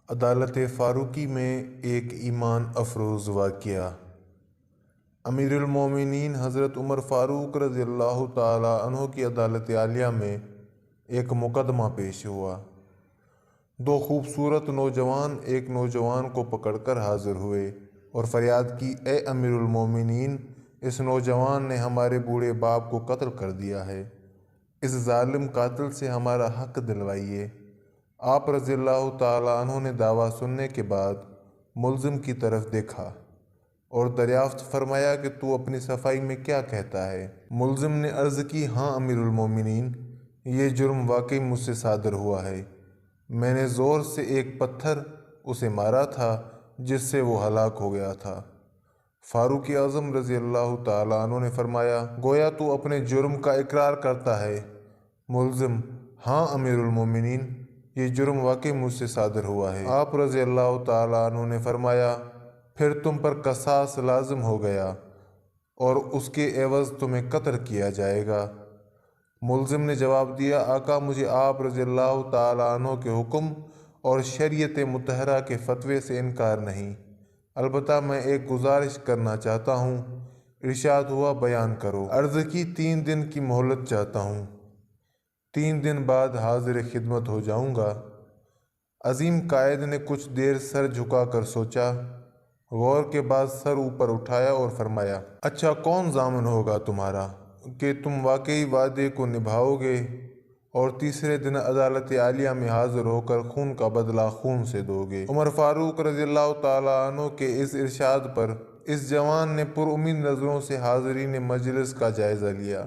عدالت فاروقی میں ایک ایمان افروز واقعہ۔ امیر المومنین حضرت عمر فاروق رضی اللہ تعالیٰ عنہ کی عدالت عالیہ میں ایک مقدمہ پیش ہوا۔ دو خوبصورت نوجوان ایک نوجوان کو پکڑ کر حاضر ہوئے اور فریاد کی، اے امیر المومنین، اس نوجوان نے ہمارے بوڑھے باپ کو قتل کر دیا ہے، اس ظالم قاتل سے ہمارا حق دلوائیے۔ آپ رضی اللہ تعالیٰ عنہ نے دعویٰ سننے کے بعد ملزم کی طرف دیکھا اور دریافت فرمایا کہ تو اپنی صفائی میں کیا کہتا ہے؟ ملزم نے عرض کی، ہاں امیر المومنین، یہ جرم واقعی مجھ سے صادر ہوا ہے۔ میں نے زور سے ایک پتھر اسے مارا تھا جس سے وہ ہلاک ہو گیا تھا۔ فاروق اعظم رضی اللہ تعالیٰ عنہ نے فرمایا، گویا تو اپنے جرم کا اقرار کرتا ہے۔ ملزم، ہاں امیر المومنین، یہ جرم واقعی مجھ سے صادر ہوا ہے۔ آپ رضی اللہ تعالیٰ عنہ نے فرمایا، پھر تم پر قصاص لازم ہو گیا اور اس کے عوض تمہیں قتل کیا جائے گا۔ ملزم نے جواب دیا، آقا، مجھے آپ رضی اللہ تعالیٰ عنہ کے حکم اور شریعت مطہرہ کے فتوے سے انکار نہیں، البتہ میں ایک گزارش کرنا چاہتا ہوں۔ ارشاد ہوا، بیان کرو۔ عرض کی، 3 دن کی مہلت چاہتا ہوں، 3 دن بعد حاضر خدمت ہو جاؤں گا۔ عظیم قائد نے کچھ دیر سر جھکا کر سوچا، غور کے بعد سر اوپر اٹھایا اور فرمایا، اچھا، کون ضامن ہوگا تمہارا کہ تم واقعی وعدے کو نبھاؤ گے اور تیسرے دن عدالت عالیہ میں حاضر ہو کر خون کا بدلہ خون سے دو گے؟ عمر فاروق رضی اللہ تعالیٰ عنہ کے اس ارشاد پر اس جوان نے پر امید نظروں سے حاضرین مجلس کا جائزہ لیا۔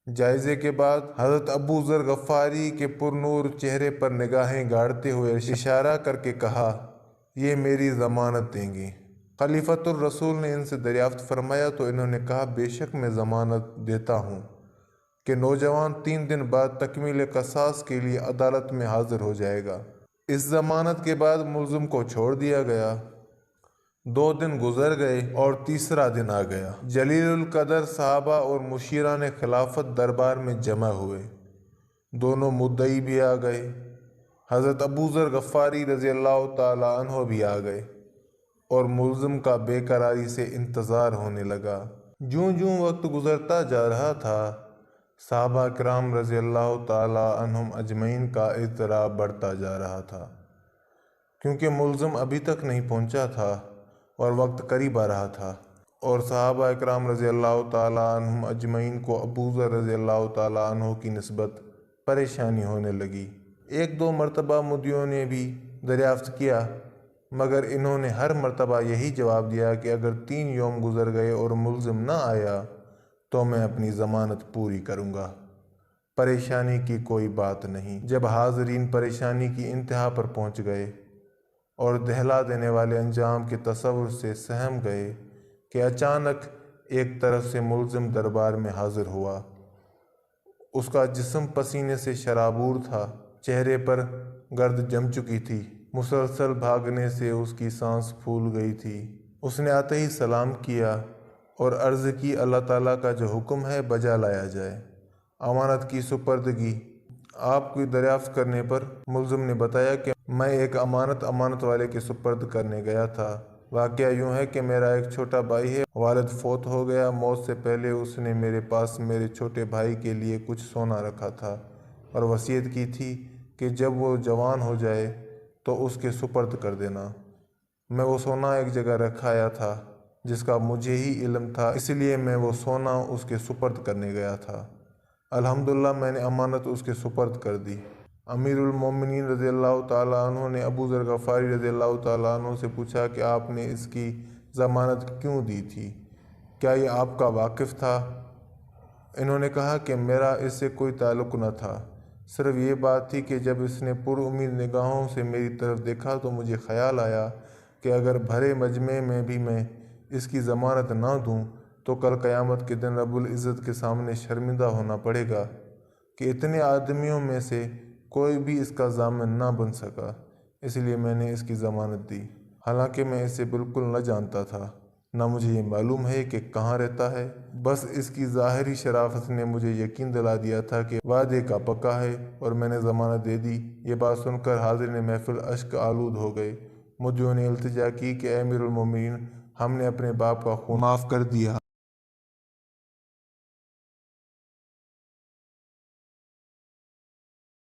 جائزے کے بعد حضرت ابو ذر غفاری کے پر نور چہرے پر نگاہیں گاڑتے ہوئے اشارہ کر کے کہا، یہ میری ضمانت دیں گے۔ خلیفۃ الرسول نے ان سے دریافت فرمایا تو انہوں نے کہا، بے شک میں ضمانت دیتا ہوں کہ نوجوان 3 دن بعد تکمیل قصاص کے لیے عدالت میں حاضر ہو جائے گا۔ اس ضمانت کے بعد ملزم کو چھوڑ دیا گیا۔ 2 دن گزر گئے اور تیسرا دن آ گیا۔ جلیل القدر صحابہ اور مشیران خلافت دربار میں جمع ہوئے۔ دونوں مدعی بھی آ گئے۔ حضرت ابو ذر غفاری رضی اللہ تعالیٰ عنہ بھی آ گئے اور ملزم کا بے قراری سے انتظار ہونے لگا۔ جوں جوں وقت گزرتا جا رہا تھا، صحابہ کرام رضی اللہ تعالیٰ عنہم اجمعین کا اضطراب بڑھتا جا رہا تھا، کیونکہ ملزم ابھی تک نہیں پہنچا تھا اور وقت قریب آ رہا تھا، اور صحابہ اکرام رضی اللہ تعالیٰ عنہم اجمعین کو ابو ذر رضی اللہ تعالیٰ عنہ کی نسبت پریشانی ہونے لگی۔ 1-2 مرتبہ مدعیوں نے بھی دریافت کیا، مگر انہوں نے ہر مرتبہ یہی جواب دیا کہ اگر 3 یوم گزر گئے اور ملزم نہ آیا تو میں اپنی ضمانت پوری کروں گا، پریشانی کی کوئی بات نہیں۔ جب حاضرین پریشانی کی انتہا پر پہنچ گئے اور دہلا دینے والے انجام کے تصور سے سہم گئے کہ اچانک ایک طرف سے ملزم دربار میں حاضر ہوا۔ اس کا جسم پسینے سے شرابور تھا، چہرے پر گرد جم چکی تھی، مسلسل بھاگنے سے اس کی سانس پھول گئی تھی۔ اس نے آتے ہی سلام کیا اور عرض کی، اللہ تعالیٰ کا جو حکم ہے بجا لایا جائے۔ امانت کی سپردگی۔ آپ کی دریافت کرنے پر ملزم نے بتایا کہ میں ایک امانت والے کے سپرد کرنے گیا تھا۔ واقعہ یوں ہے کہ میرا ایک چھوٹا بھائی ہے، والد فوت ہو گیا۔ موت سے پہلے اس نے میرے پاس میرے چھوٹے بھائی کے لیے کچھ سونا رکھا تھا اور وصیت کی تھی کہ جب وہ جوان ہو جائے تو اس کے سپرد کر دینا۔ میں وہ سونا ایک جگہ رکھایا تھا جس کا مجھے ہی علم تھا، اس لیے میں وہ سونا اس کے سپرد کرنے گیا تھا۔ الحمدللہ میں نے امانت اس کے سپرد کر دی۔ امیر المومنین رضی اللہ تعالیٰ عنہ نے ابو ذر غفاری رضی اللہ تعالیٰ عنہ سے پوچھا کہ آپ نے اس کی ضمانت کیوں دی تھی؟ کیا یہ آپ کا واقف تھا؟ انہوں نے کہا کہ میرا اس سے کوئی تعلق نہ تھا، صرف یہ بات تھی کہ جب اس نے پر امید نگاہوں سے میری طرف دیکھا تو مجھے خیال آیا کہ اگر بھرے مجمع میں بھی میں اس کی ضمانت نہ دوں تو کل قیامت کے دن رب العزت کے سامنے شرمندہ ہونا پڑے گا کہ اتنے آدمیوں میں سے کوئی بھی اس کا ضامن نہ بن سکا، اس لیے میں نے اس کی ضمانت دی، حالانکہ میں اسے بالکل نہ جانتا تھا۔ نہ مجھے یہ معلوم ہے کہ کہاں رہتا ہے، بس اس کی ظاہری شرافت نے مجھے یقین دلا دیا تھا کہ وعدے کا پکا ہے، اور میں نے ضمانت دے دی۔ یہ بات سن کر حاضرین محفل اشک آلود ہو گئے۔ مجھے نے التجا کی کہ اے امیر المومنین، ہم نے اپنے باپ کا خون معاف کر دیا۔